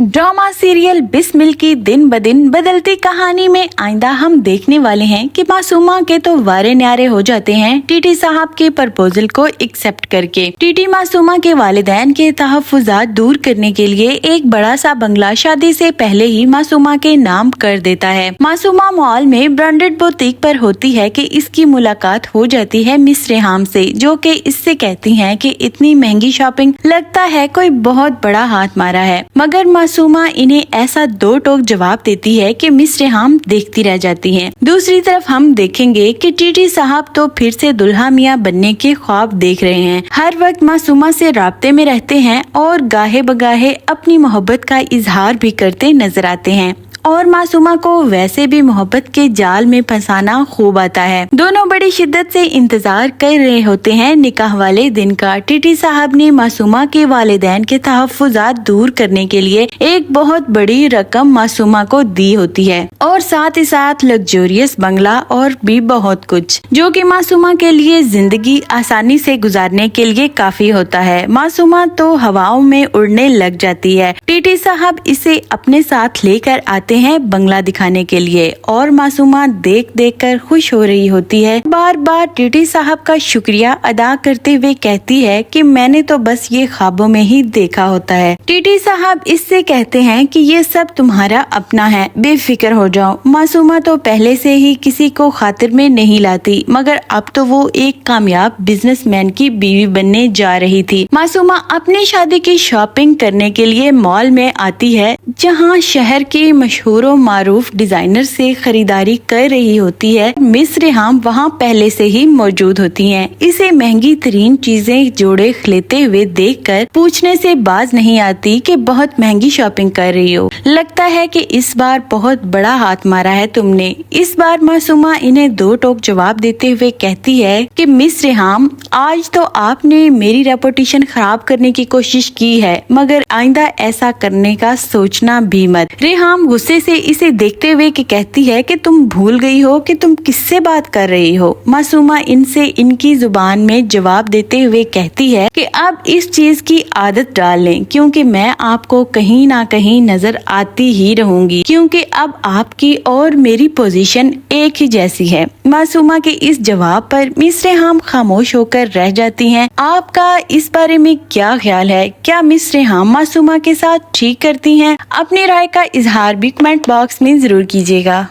Drama serial Bismil की दिन ब दिन बदलती कहानी में आइंदा हम देखने वाले हैं कि मासूमा के तो वारे न्यारे हो जाते हैं टीटी साहब के प्रपोजल को एक्सेप्ट करके। टीटी मासूमा के वालिदैन के तहफ्फुजात दूर करने के लिए एक बड़ा सा बंगला शादी से पहले ही मासूमा के नाम कर देता है। मासूमा मॉल में ब्रांडेड बुटीक पर होती है कि इसकी मुलाकात हो जाती है मिस रेहाम से, जो कि इससे कहती हैं कि इतनी महंगी शॉपिंग लगता है कोई बहुत बड़ा हाथ मारा है, मगर मासूमा इन्हें ऐसा दो टोक जवाब देती है कि मिस रेहाम देखती रह जाती हैं। दूसरी तरफ हम देखेंगे कि टीटी साहब तो फिर से दुल्हा मियां बनने के ख्वाब देख रहे हैं। हर वक्त मासूमा से राब्ते में रहते हैं और गाहे बगाहे अपनी मोहब्बत का इजहार भी करते नजर आते हैं और मासूमा को वैसे भी मोहब्बत के जाल में फंसाना खूब आता है। दोनों बड़ी शिद्दत से इंतजार कर रहे होते हैं निकाह वाले दिन का। टीटी साहब ने मासूमा के वालिदैन के तहफ्फुजात दूर करने के लिए एक बहुत बड़ी रकम मासूमा को दी होती है और साथ ही साथ लग्जरियस बंगला और भी बहुत कुछ, जो कि मासूमा के लिए जिंदगी आसानी से गुजारने के लिए काफी होता है। मासूमा तो हवाओं में उड़ने लग जाती है। टीटी साहब इसे अपने साथ लेकर आते हैं बंगला दिखाने के लिए और मासूमा देख देख कर खुश हो रही होती है। बार बार टीटी साहब का शुक्रिया अदा करते हुए कहती है कि मैंने तो बस ये ख्वाबों में ही देखा होता है। टीटी साहब इससे कहते हैं कि ये सब तुम्हारा अपना है, बेफिक्र हो जाओ। मासूमा तो पहले से ही किसी को खातिर में नहीं लाती, मगर अब तो वो एक कामयाब बिजनेसमैन की बीवी बनने जा रही थी। मासूमा अपनी शादी की शॉपिंग करने के लिए मॉल में आती है, जहाँ शहर के मशहूर मारूफ डिजाइनर से खरीदारी कर रही होती है। मिस रेहाम वहाँ पहले से ही मौजूद होती हैं। इसे महंगी तरीन चीजें जोड़े लेते हुए देखकर पूछने से बाज नहीं आती कि बहुत महंगी शॉपिंग कर रही हो, लगता है कि इस बार बहुत बड़ा हाथ मारा है तुमने। इस बार मासूमा इन्हें दो टोक जवाब देते हुए कहती है कि मिस रेहाम, आज तो आपने मेरी रेपुटेशन खराब करने की कोशिश की है, मगर आइंदा ऐसा करने का सोचना भी मत। रेहाम गुस्से से इसे देखते हुए कि कहती है कि तुम भूल गई हो कि तुम किससे बात कर रही हो। मासूमा इनसे इनकी जुबान में जवाब देते हुए कहती है कि अब इस चीज की आदत डाल लें, क्योंकि मैं आपको कहीं ना कहीं नजर आती ही रहूंगी, क्योंकि अब आपकी और मेरी पोजीशन एक ही जैसी है। मासूमा के इस जवाब पर मिस रेहाम खामोश होकर रह जाती हैं। आपका इस बारे में क्या ख्याल है? क्या मिस रेहाम मासूमा के साथ ठीक करती हैं? अपनी राय का इजहार भी कमेंट बॉक्स में जरूर कीजिएगा।